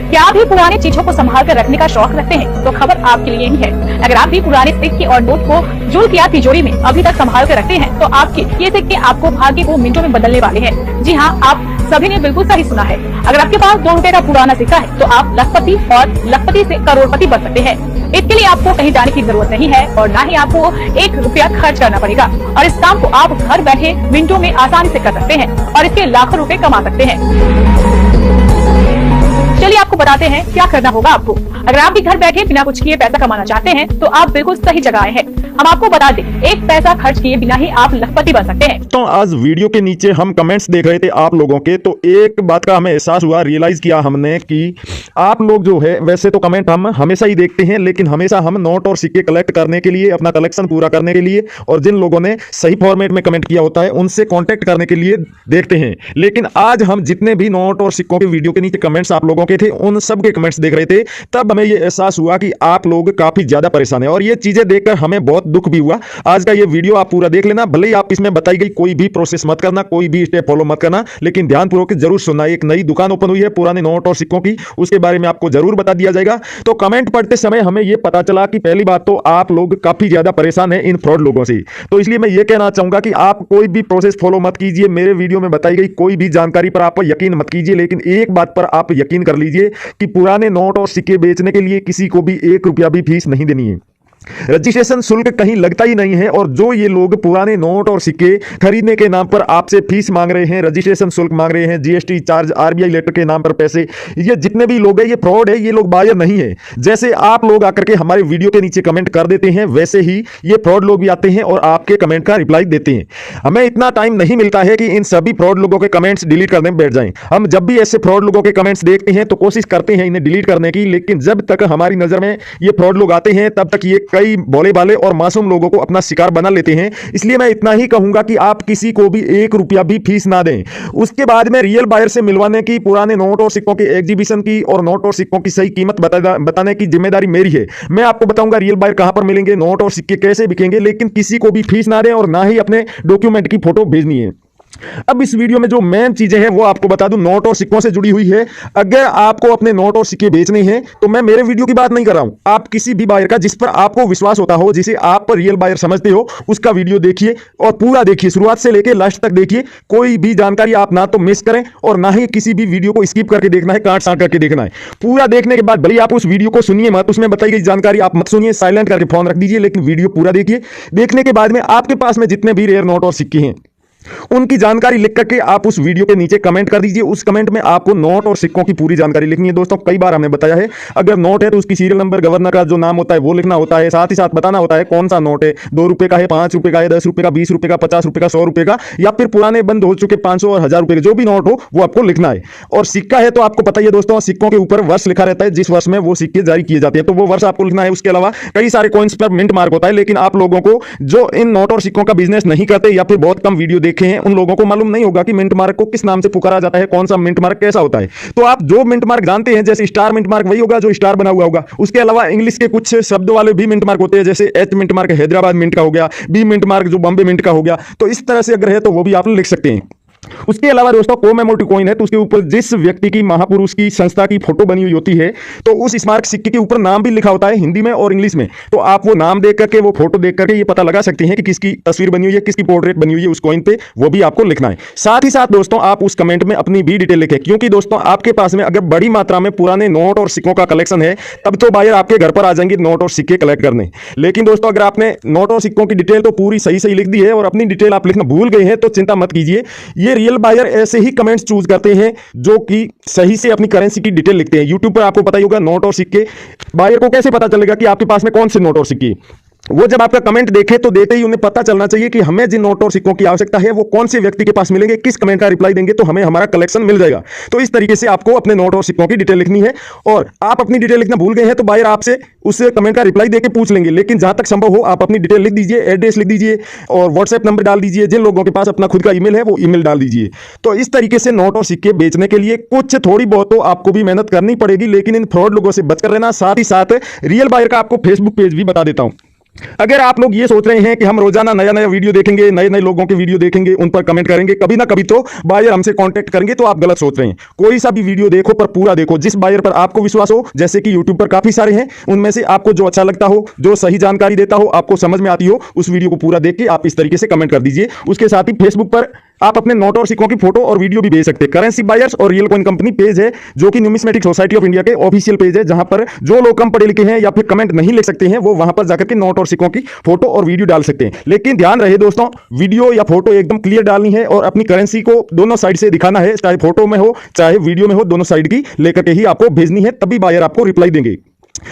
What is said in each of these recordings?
क्या आप भी पुरानी चीजों को संभाल कर रखने का शौक रखते हैं? तो खबर आपके लिए ही है। अगर आप भी पुराने सिक्के और नोट को जुल किया तिजोरी में अभी तक संभाल कर रखते हैं, तो आपके ये सिक्के आपको भाग्य को मिनटों में बदलने वाले हैं। जी हाँ, आप सभी ने बिल्कुल सही सुना है। अगर आपके पास 2 रुपए का पुराना सिक्का है, तो आप लखपति और लखपति से करोड़पति बन सकते हैं। इसके लिए आपको कहीं जाने की जरूरत नहीं है और ना ही आपको 1 रुपया खर्च करना पड़ेगा, और इस काम को आप घर बैठे मिनटों में आसानी से कर सकते हैं और इसके लाखों रुपए कमा सकते हैं। चलिए आपको बताते हैं क्या करना होगा आपको। अगर आप भी घर बैठे बिना कुछ किए पैसा कमाना चाहते हैं, तो आप बिल्कुल सही जगह आए हैं। हम आपको बता दें, 1 पैसा खर्च किए बिना ही आप लखपति बन सकते हैं। तो आज वीडियो के नीचे हम कमेंट्स देख रहे थे आप लोगों के, तो एक बात का हमें एहसास हुआ, रियलाइज किया हमने कि आप लोग जो है, वैसे तो कमेंट हम हमेशा ही देखते हैं, लेकिन हमेशा हम नोट और सिक्के कलेक्ट करने के लिए, अपना कलेक्शन पूरा करने के लिए, और जिन लोगों ने सही फॉर्मेट में कमेंट किया होता है उनसे कॉन्टेक्ट करने के लिए देखते हैं। लेकिन आज हम जितने भी नोट और सिक्कों के वीडियो के नीचे कमेंट्स आप लोगों के थे, उन सब के कमेंट्स देख रहे थे, तब हमें ये एहसास हुआ कि आप लोग काफी ज्यादा परेशान हैं, और ये चीजें देखकर हमें बहुत दुख भी हुआ। आज का ये वीडियो आप पूरा देख लेना, भले ही आप इसमें बताई गई कोई भी प्रोसेस मत करना, कोई भी स्टेप फॉलो मत करना, लेकिन ध्यानपूर्वक जरूर सुनना। एक नई दुकान ओपन हुई है पुराने नोट और सिक्कों की, उसके बारे में आपको जरूर बता दिया जाएगा। तो कमेंट पढ़ते समय हमें यह पता चला कि पहली बात तो आप लोग काफी ज्यादा परेशान हैं इन फ्रॉड लोगों से। तो इसलिए मैं ये कहना चाहूंगा कि आप कोई भी प्रोसेस फॉलो मत कीजिए, मेरे वीडियो में बताई गई कोई भी जानकारी पर आप यकीन मत कीजिए, लेकिन एक बात पर आप यकीन कर लीजिए कि पुराने नोट और सिक्के बेचने के लिए किसी को भी 1 रुपया भी फीस नहीं देनी है। रजिस्ट्रेशन शुल्क कहीं लगता ही नहीं है, और जो ये लोग पुराने नोट और सिक्के खरीदने के नाम पर आपसे फीस मांग रहे हैं, रजिस्ट्रेशन शुल्क मांग रहे हैं, जीएसटी चार्ज, आरबीआई लेटर के नाम पर पैसे, ये जितने भी लोग हैं ये फ्रॉड है, ये लोग बायर नहीं है। जैसे आप लोग आकर के हमारे वीडियो के नीचे कमेंट कर देते हैं, वैसे ही ये फ्रॉड लोग भी आते हैं और आपके कमेंट का रिप्लाई देते हैं। हमें इतना टाइम नहीं मिलता है कि इन सभी फ्रॉड लोगों के कमेंट्स डिलीट करने में बैठ जाएं। हम जब भी ऐसे फ्रॉड लोगों के कमेंट्स देखते हैं तो कोशिश करते हैं इन्हें डिलीट करने की, लेकिन जब तक हमारी नजर में ये फ्रॉड लोग आते हैं, तब तक ये कई भोले भाले और मासूम लोगों को अपना शिकार बना लेते हैं। इसलिए मैं इतना ही कहूंगा कि आप किसी को भी 1 रुपया भी फीस ना दें। उसके बाद में रियल बायर से मिलवाने की, पुराने नोट और सिक्कों की एग्जीबिशन की और नोट और सिक्कों की सही कीमत बताने की जिम्मेदारी मेरी है। मैं आपको बताऊंगा रियल बायर कहां पर मिलेंगे, नोट और सिक्के कैसे बिकेंगे, लेकिन किसी को भी फीस ना दें और ना ही अपने डॉक्यूमेंट की फोटो भेजनी है। अब इस वीडियो में जो मेन चीजें हैं वो आपको बता दूं, नोट और सिक्कों से जुड़ी हुई है। अगर आपको अपने नोट और सिक्के बेचने हैं तो मैं मेरे वीडियो की बात नहीं कर रहा हूं, आप किसी भी बायर का जिस पर आपको विश्वास होता हो, जिसे आप रियल बायर समझते हो, उसका वीडियो देखिए और पूरा देखिए, शुरुआत से लेकर लास्ट तक देखिए। कोई भी जानकारी आप ना तो मिस करें और ना ही किसी भी वीडियो को स्किप करके देखना है, काट साट करके देखना है। पूरा देखने के बाद भले आप उस वीडियो को सुनिए मत, उसमें बताई गई जानकारी आप मत सुनिए, साइलेंट करके फोन रख दीजिए, लेकिन वीडियो पूरा देखिए। देखने के बाद में आपके पास में जितने भी रेयर नोट और सिक्के हैं उनकी जानकारी लिख करके आप उस वीडियो के नीचे कमेंट कर दीजिए। उस कमेंट में आपको नोट और सिक्कों की पूरी जानकारी लिखनी है। दोस्तों कई बार हमने बताया है, अगर नोट है तो उसकी सीरियल नंबर, गवर्नर का जो नाम होता है वो लिखना होता है, साथ ही साथ बताना होता है कौन सा नोट है, 2 रुपए का है, 5 रुपए का है, 10 रुपए का, 20 रुपए का, 50 रुपए का, 100 रुपए का, या फिर पुराने बंद हो चुके 500 और 1000 रुपए के जो भी नोट हो वो आपको लिखना है। और सिक्का है तो आपको पता ही है दोस्तों, सिक्कों के ऊपर वर्ष लिखा रहता है, जिस वर्ष में वो सिक्के जारी किए जाते हैं, तो वो वर्ष आपको लिखना है। उसके अलावा कई सारे कॉइन्स पर मिंट मार्क होता है, लेकिन आप लोगों को जो इन नोट और सिक्कों का बिजनेस नहीं करते या फिर बहुत कम वीडियो देखे हैं, उन लोगों को मालूम नहीं होगा कि मिंट मार्क को किस नाम से पुकारा जाता है, कौन सा मिंट मार्क कैसा होता है। तो आप जो मिंट मार्क जानते हैं, जैसे स्टार मिंट मार्क वही होगा जो स्टार बना हुआ होगा। उसके अलावा इंग्लिश के कुछ शब्द वाले भी मिंट मार्क होते हैं, जैसे H mint mark Hyderabad mint का हो गया, बी मिंट मार्क जो बॉम्बे मिंट का हो गया। तो इस तरह से अगर है तो वो भी आप लिख सकते हैं। उसके अलावा दोस्तों कोमेमोरेटिव कॉइन है तो उसके ऊपर जिस व्यक्ति की, महापुरुष की, संस्था की फोटो बनी हुई होती है, तो उस स्मारक सिक्के के ऊपर नाम भी लिखा होता है हिंदी में और इंग्लिश में। तो आप वो नाम देख करके, वो फोटो देख करके ये पता लगा सकते हैं कि किसकी तस्वीर बनी हुई है, किसकी पोर्ट्रेट बनी हुई है उस कॉइन पे, वो भी आपको लिखना है। साथ ही साथ दोस्तों आप उस कमेंट में अपनी भी डिटेल लिखें, क्योंकि दोस्तों आपके पास में अगर बड़ी मात्रा में पुराने नोट और सिक्कों का कलेक्शन है, तब तो बायर आपके घर पर आ जाएंगे नोट और सिक्के कलेक्ट करने। लेकिन दोस्तों अगर आपने नोट और सिक्कों की डिटेल तो पूरी सही सही लिख दी है और अपनी डिटेल आप लिखना भूल गए हैं, तो चिंता मत कीजिए। ये रियल बायर ऐसे ही कमेंट्स चूज करते हैं जो कि सही से अपनी करेंसी की डिटेल लिखते हैं। यूट्यूब पर आपको पता ही होगा, नोट और सिक्के, बायर को कैसे पता चलेगा कि आपके पास में कौन से नोट और सिक्के, वो जब आपका कमेंट देखे तो देते ही उन्हें पता चलना चाहिए कि हमें जिन नोट और सिक्कों की आवश्यकता है वो कौन से व्यक्ति के पास मिलेंगे, किस कमेंट का रिप्लाई देंगे तो हमें हमारा कलेक्शन मिल जाएगा। तो इस तरीके से आपको अपने नोट और सिक्कों की डिटेल लिखनी है, और आप अपनी डिटेल लिखना भूल गए हैं तो बायर आपसे उस कमेंट का रिप्लाई देके पूछ लेंगे। लेकिन जहां तक संभव हो आप अपनी डिटेल लिख दीजिए, एड्रेस लिख दीजिए और व्हाट्सएप नंबर डाल दीजिए। जिन लोगों के पास अपना खुद का ईमेल है वो ईमेल डाल दीजिए। तो इस तरीके से नोट और सिक्के बेचने के लिए कुछ थोड़ी बहुत तो आपको भी मेहनत करनी पड़ेगी, लेकिन इन फ्रॉड लोगों से बचकर रहना। साथ ही साथ रियल बायर का आपको फेसबुक पेज भी बता देता हूं। अगर आप लोग ये सोच रहे हैं कि हम रोजाना नया नया वीडियो देखेंगे, नए नए लोगों के वीडियो देखेंगे, उन पर कमेंट करेंगे, कभी ना कभी तो बायर हमसे कांटेक्ट करेंगे, तो आप गलत सोच रहे हैं। कोई सा भी वीडियो देखो पर पूरा देखो, जिस बायर पर आपको विश्वास हो, जैसे कि यूट्यूब पर काफी सारे हैं, उनमें से आपको जो अच्छा लगता हो, जो सही जानकारी देता हो, आपको समझ में आती हो, उस वीडियो को पूरा देख के आप इस तरीके से कमेंट कर दीजिए। उसके साथ ही फेसबुक पर आप अपने नोट और सिक्कों की फोटो और वीडियो भी भेज सकते हैं। करेंसी बायर्स और रियल कॉइन कंपनी पेज है, जो कि न्यूमिस्मेटिक सोसाइटी ऑफ इंडिया के ऑफिशियल पेज है, जहां पर जो लोग कम पढ़े लिखे हैं या फिर कमेंट नहीं लिख सकते हैं, वो वहां पर जाकर के नोट और सिक्कों की फोटो और वीडियो डाल सकते हैं। लेकिन ध्यान रहे दोस्तों, वीडियो या फोटो एकदम क्लियर डालनी है और अपनी करेंसी को दोनों साइड से दिखाना है, चाहे फोटो में हो चाहे वीडियो में हो, दोनों साइड की लेकर के ही आपको भेजनी है, तभी बायर आपको रिप्लाई देंगे।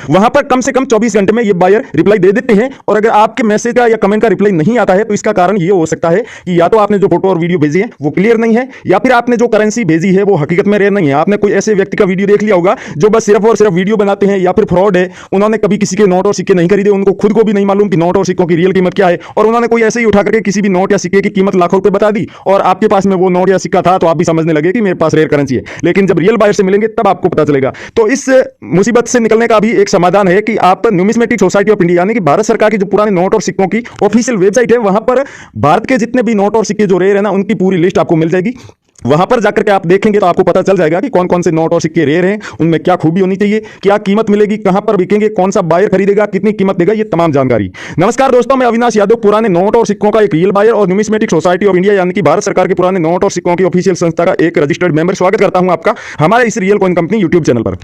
वहां पर कम से कम 24 घंटे में ये बायर रिप्लाई दे देते हैं। और अगर आपके मैसेज का या कमेंट का रिप्लाई नहीं आता है, तो इसका कारण ये हो सकता है कि या तो आपने जो फोटो और वीडियो भेजी है वो क्लियर नहीं है, या फिर आपने जो करेंसी भेजी है वो हकीकत में रेयर नहीं है। आपने कोई ऐसे व्यक्ति का वीडियो देख लिया होगा जो बस सिर्फ और सिर्फ वीडियो बनाते हैं, या फिर फ्रॉड है, उन्होंने कभी किसी के नोट और सिक्के नहीं खरीदे, उनको खुद को भी नहीं मालूम कि नोट और सिक्कों की रियल कीमत क्या है, और उन्होंने कोई ऐसे ही उठा करके किसी भी नोट या सिक्के की कीमत लाखों रुपए बता दी, और आपके पास में वो नोट या सिक्का था, तो आप भी समझने लगे कि मेरे पास रेयर करेंसी है। लेकिन जब रियल बायर से मिलेंगे तब आपको पता चलेगा। तो इस मुसीबत से निकलने का भी एक समाधान है कि आप न्यूमिस्मेटिक सोसाइटी ऑफ इंडिया, यानी कि भारत सरकार की जो पुराने नोट और सिक्कों की ऑफिशियल वेबसाइट है, वहां पर भारत के जितने भी नोट और सिक्के जो रेयर है ना, उनकी पूरी लिस्ट आपको मिल जाएगी। वहां पर जाकर के आप देखेंगे तो आपको पता चल जाएगा कि कौन कौन से नोट और सिक्के रेयर हैं, उनमें क्या खूबी होनी चाहिए, क्या कीमत मिलेगी, कहां पर बिकेंगे, कौन सा बायर खरीदेगा, कितनी कीमत देगा, ये तमाम जानकारी। नमस्कार दोस्तों, मैं अविनाश यादव, पुराने नोट और सिक्कों का एक रियल बायर और न्यूमिस्मेटिक सोसाइटी ऑफ इंडिया, यानी कि भारत सरकार के पुराने नोट और सिक्कों की ऑफिशियल संस्था का एक रजिस्टर्ड मेंबर, स्वागत करता हूं आपका हमारे इस real coin company YouTube channel पर।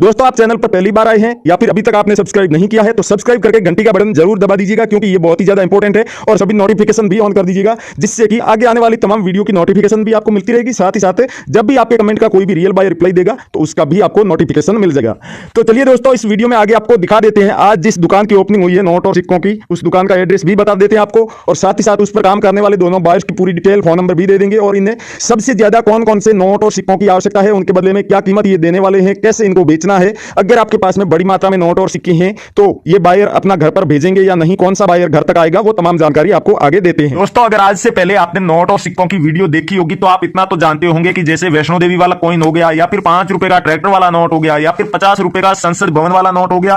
दोस्तों, आप चैनल पर पहली बार आए हैं या फिर अभी तक आपने सब्सक्राइब नहीं किया है, तो सब्सक्राइब करके घंटी का बटन जरूर दबा दीजिएगा, क्योंकि ये बहुत ही ज्यादा इंपॉर्टेंट है। और सभी नोटिफिकेशन भी ऑन कर दीजिएगा, जिससे कि आगे आने वाली तमाम वीडियो की नोटिफिकेशन भी आपको मिलती रहेगी। साथ ही साथ जब भी आपके कमेंट का कोई भी रियल बायर रिप्लाई देगा, तो उसका भी आपको नोटिफिकेशन मिल जाएगा। तो चलिए दोस्तों, इस वीडियो में आगे आपको दिखा देते हैं आज जिस दुकान की ओपनिंग हुई है नोट और सिक्कों की, उस दुकान का एड्रेस भी बता देते हैं आपको, और साथ ही साथ उस पर काम करने वाले दोनों बायर्स की पूरी डिटेल, फोन नंबर भी दे देंगे, और इन्हें सबसे ज्यादा कौन कौन से नोट और सिक्कों की आवश्यकता है, उनके बदले में क्या कीमत ये देने वाले हैं, कैसे इनको बेचना है। अगर आपके पास में बड़ी मात्रा में नोट और सिक्के हैं, तो ये बायर अपना घर पर भेजेंगे या नहीं, कौन सा बायर घर तक आएगा, वो तमाम जानकारी आपको आगे देते हैं। दोस्तों, अगर आज से पहले आपने नोट और सिक्कों की वीडियो देखी होगी, तो आप इतना तो जानते होंगे कि जैसे वैष्णो देवी वाला कॉइन हो गया, या फिर 5 रुपए का ट्रैक्टर वाला नोट हो गया, या फिर 50 रुपए का संसद भवन वाला नोट हो गया,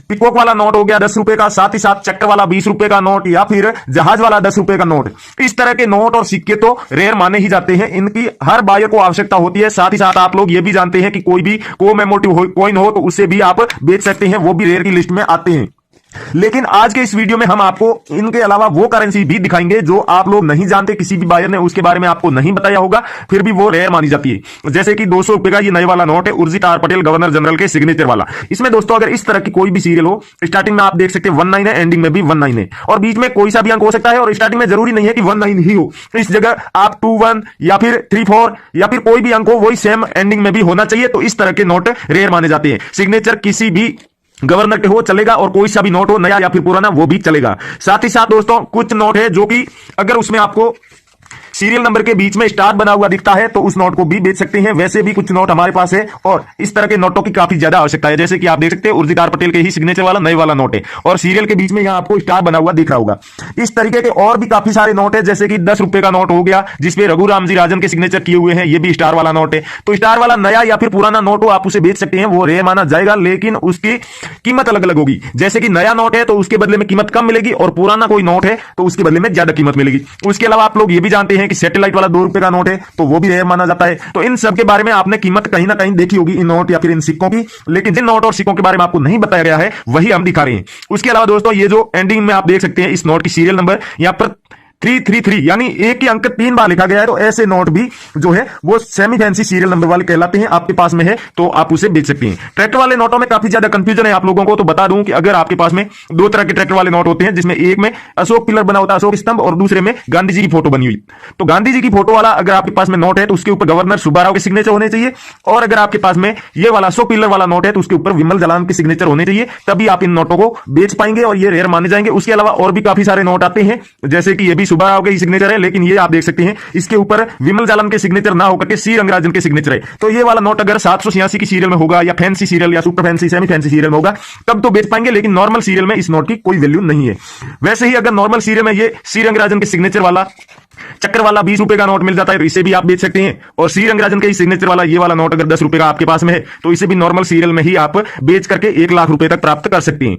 पिकॉक वाला नोट हो गया 10 रुपए का, साथ ही साथ चक्कर वाला 20 रुपए का नोट, या फिर जहाज वाला 10 रुपए का नोट। इस तरह के नोट और सिक्के तो रेयर माने ही जाते हैं, इनकी हर बायर को आवश्यकता होती है। साथ ही साथ आप लोग ये भी जानते हैं कि कोई भी कोमेमोरेटिव कॉइन हो तो उसे भी आप बेच सकते हैं, वो भी रेयर की लिस्ट में आते हैं। लेकिन आज के इस वीडियो में हम आपको इनके अलावा वो करेंसी भी दिखाएंगे जो आप लोग नहीं जानते, किसी भी बायर ने उसके बारे में आपको नहीं बताया होगा, फिर भी वो रेयर मानी जाती है। जैसे कि 200 रुपए का ये नए वाला नोट है, Urjit R Patel governor general के सिग्नेचर वाला। इसमें दोस्तों अगर इस तरह की कोई भी सीरियल हो, स्टार्टिंग में आप देख सकते हैं 19 है, एंडिंग में भी 19 है, और बीच में कोई सा भी अंक हो सकता है, और स्टार्टिंग में जरूरी नहीं है कि 19 ही हो, इस जगह आप 21 या फिर 34 या फिर कोई भी अंक हो, वही सेम एंडिंग में भी होना चाहिए। तो इस तरह के नोट रेयर माने जाते हैं। सिग्नेचर किसी भी गवर्नर के हो चलेगा, और कोई सा भी नोट हो, नया या फिर पुराना, वो भी चलेगा। साथ ही साथ दोस्तों कुछ नोट है जो कि अगर उसमें आपको सीरियल नंबर के बीच में स्टार बना हुआ दिखता है, तो उस नोट को भी बेच सकते हैं। वैसे भी कुछ नोट हमारे पास है, और इस तरह के नोटों की काफी ज्यादा आवश्यकता है। जैसे कि आप देख सकते हैं उर्जित आर पटेल के ही सिग्नेचर वाला नए वाला नोट है, और सीरियल के बीच में यहां आपको स्टार बना हुआ दिख रहा होगा। इस तरीके के और भी काफी सारे नोट है, जैसे कि 10 रुपए का नोट हो गया, जिसपे रघुराम जी राजन के सिग्नेचर किए हुए हैं, ये भी स्टार वाला नोट है। तो स्टार वाला नया या फिर पुराना नोट हो, आप उसे बेच सकते हैं, वो रेयर माना जाएगा, लेकिन उसकी कीमत अलग अलग होगी। जैसे कि नया नोट है तो उसके बदले में कीमत कम मिलेगी, और पुराना कोई नोट है तो उसके बदले में ज्यादा कीमत मिलेगी। उसके अलावा आप लोग ये भी जानते हैं कि सैटेलाइट वाला 2 रुपए का नोट है, तो वो भी रेयर माना जाता है। तो इन सब के बारे में आपने कीमत कहीं ना कहीं देखी होगी, इन नोट या फिर इन सिक्कों की, लेकिन जिन नोट और सिक्कों के बारे में आपको नहीं बताया गया है, वही हम दिखा रहे हैं। उसके अलावा दोस्तों ये जो एंडिंग में आप देख सकते हैं इस नोट की सीरियल नंबर, यहां पर 333 यानी एक ही अंक 3 बार लिखा गया है, तो ऐसे नोट भी जो है वो सेमी फैंसी सीरियल नंबर वाले कहलाते हैं। आपके पास में है तो आप उसे बेच सकते हैं। ट्रैक्टर वाले नोटों में काफी ज्यादा कंफ्यूजन है आप लोगों को, तो बता दूं कि अगर आपके पास में 2 तरह के ट्रैक्टर वाले नोट होते हैं, जिसमें एक में अशोक पिलर बना होता है, अशोक स्तंभ, और दूसरे में गांधी जी की फोटो बनी हुई। तो गांधी जी की फोटो वाला अगर आपके पास में नोट है, तो उसके ऊपर गवर्नर सुब्बाराव के सिग्नेचर होने चाहिए, और अगर आपके पास में ये वाला अशोक पिलर वाला नोट है, तो उसके ऊपर विमल जलान के सिग्नेचर होने चाहिए, तभी आप इन नोटों को बेच पाएंगे और ये रेयर माने जाएंगे। उसके अलावा और भी काफी सारे नोट आते हैं, जैसे कि ये भी सुब्बाराव के सिग्नेचर है, लेकिन ये आप देख सकते हैं इसके ऊपर विमल जालन के सिग्नेचर ना होकर के सी रंगराजन के सिग्नेचर है। तो ये वाला नोट अगर 786 की सीरियल में होगा, या फैंसी सीरियल या super fancy semi fancy serial में होगा, तब तो बेच पाएंगे, लेकिन नॉर्मल सीरियल में इस नोट की कोई वैल्यू नहीं है। वैसे ही अगर नॉर्मल सीरियल में ये सी रंगराजन के सिग्नेचर वाला चक्कर वाला 20 रुपए का नोट मिल जाता है, तो इसे भी आप बेच सकते हैं। और सी रंगराजन के सिग्नेचर वाला ये वाला नोट अगर 10 रुपए का आपके पास में है, तो इसे भी नॉर्मल सीरियल में ही आप बेच करके 1 लाख रुपए तक प्राप्त कर सकते हैं।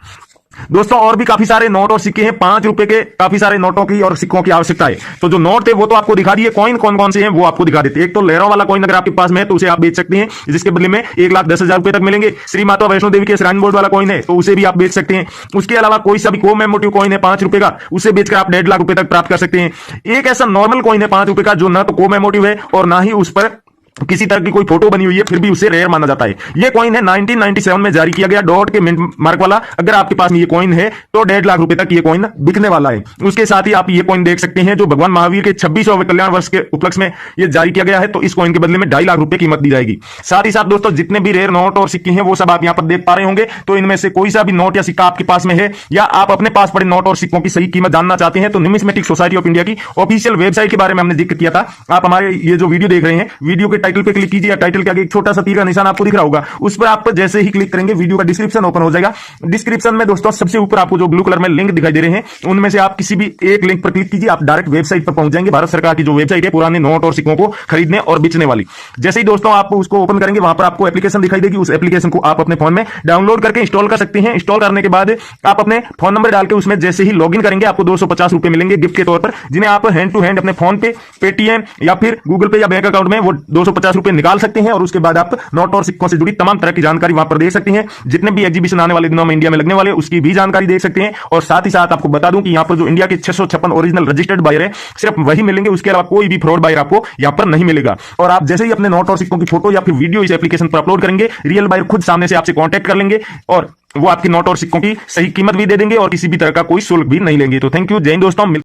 दोस्तों और भी काफी सारे नोट और सिक्के हैं, 5 रुपए के काफी सारे नोटों की और सिक्कों की आवश्यकता है। तो जो नोट थे वो तो आपको दिखा दिए, कॉइन कौन कौन से हैं वो आपको दिखा देते हैं। एक तो लहरों वाला कॉइन अगर आपके पास में है तो उसे आप बेच सकते हैं, जिसके बदले में 1,10,000 रुपए तक मिलेंगे। श्री माता वैष्णो देवी के श्राइन बोर्ड वाला कॉइन है तो उसे भी आप बेच सकते हैं। उसके अलावा कोई सा भी कोमेमोरेटिव कॉइन है 5 रुपए का, उसे बेचकर आप 1.5 लाख रुपए तक प्राप्त कर सकते हैं। एक ऐसा नॉर्मल कॉइन है 5 रुपए का जो ना तो कोमेमोरेटिव है और ना ही उस पर किसी तरह की कोई फोटो बनी हुई है, फिर भी उसे रेयर माना जाता है। यह कॉइन है 1997 में जारी किया गया, डॉट के मिंट मार्क वाला। अगर आपके पास में ये कॉइन है तो 1.5 लाख रुपए तक ये कॉइन बिकने वाला है। उसके साथ ही आप ये कॉइन देख सकते हैं जो भगवान महावीर के 26वें कल्याण वर्ष के उपलक्ष्य में ये जारी किया गया है, तो इस कॉइन के बदले में 2.5 लाख रुपए कीमत दी जाएगी। साथ ही साथ दोस्तों जितने भी रेयर नोट और सिक्के हैं वो सब आप यहां पर देख पा रहे होंगे। तो इनमें से कोई सा भी नोट या सिक्का आपके पास में है या आप अपने पास पड़े नोट और सिक्कों की सही कीमत जानना चाहते हैं तो न्यूमिस्मेटिक सोसाइटी ऑफ इंडिया की ऑफिशियल वेबसाइट के बारे में हमने जिक्र किया था। आप हमारे ये जो वीडियो देख रहे हैं, वीडियो के टाइटल पे क्लिक कीजिए, टाइटल के आगे एक छोटा सा तीर का निशान आपको दिख रहा होगा, उस पर आप जैसे ही क्लिक करेंगे वीडियो का डिस्क्रिप्शन ओपन हो जाएगा। डिस्क्रिप्शन में दोस्तों सबसे ऊपर आपको जो ब्लू कलर में लिंक दिखाई दे रहे हैं उनमें से आप किसी भी एक लिंक पर क्लिक कीजिए, आप डायरेक्ट वेबसाइट पर पहुंच जाएंगे। भारत सरकार की जो वेबसाइट है पुराने नोट और सिक्कों को खरीदने और बेचने वाली। जैसे ही दोस्तों आप उसको ओपन करेंगे वहां पर आपको एप्लीकेशन दिखाई देगी, उस एप्लीकेशन को आप अपने फोन में डाउनलोड करके इंस्टॉल कर सकते हैं। इंस्टॉल करने के बाद आप अपने फोन नंबर डाल के उसमें जैसे ही लॉगिन करेंगे आपको 250 रुपए मिलेंगे गिफ्ट के तौर पर, जिन्हें आप हैंड टू हैंड अपने फोन पे, पेटीएम या फिर गूगल पे या बैंक अकाउंट में वो 250 रुपए निकाल सकते हैं और उसके बाद आप नोट और सिक्कों से जुड़ी तमाम तरह की जानकारी वहां पर देख सकते हैं। जितने भी एग्जीबिशन आने वाले दिनों में इंडिया में लगने वाले उसकी भी जानकारी देख सकते हैं। और साथ ही साथ आपको बता दूं कि यहां पर जो इंडिया के 656 ओरिजिनल रजिस्टर्ड बायर है सिर्फ वही मिलेंगे, उसके अलावा कोई भी फ्रॉड बायर आपको यहां पर नहीं मिलेगा। और आप जैसे ही अपने नोट और सिक्कों की फोटो या फिर वीडियो इस एप्लीकेशन पर अपलोड करेंगे, रियल बायर खुद सामने से आपसे कांटेक्ट कर लेंगे और वो आपकी नोट और सिक्कों की सही कीमत भी दे देंगे और किसी भी तरह का कोई शुल्क भी नहीं लेंगे। तो थैंक यू, जय हिंद दोस्तों।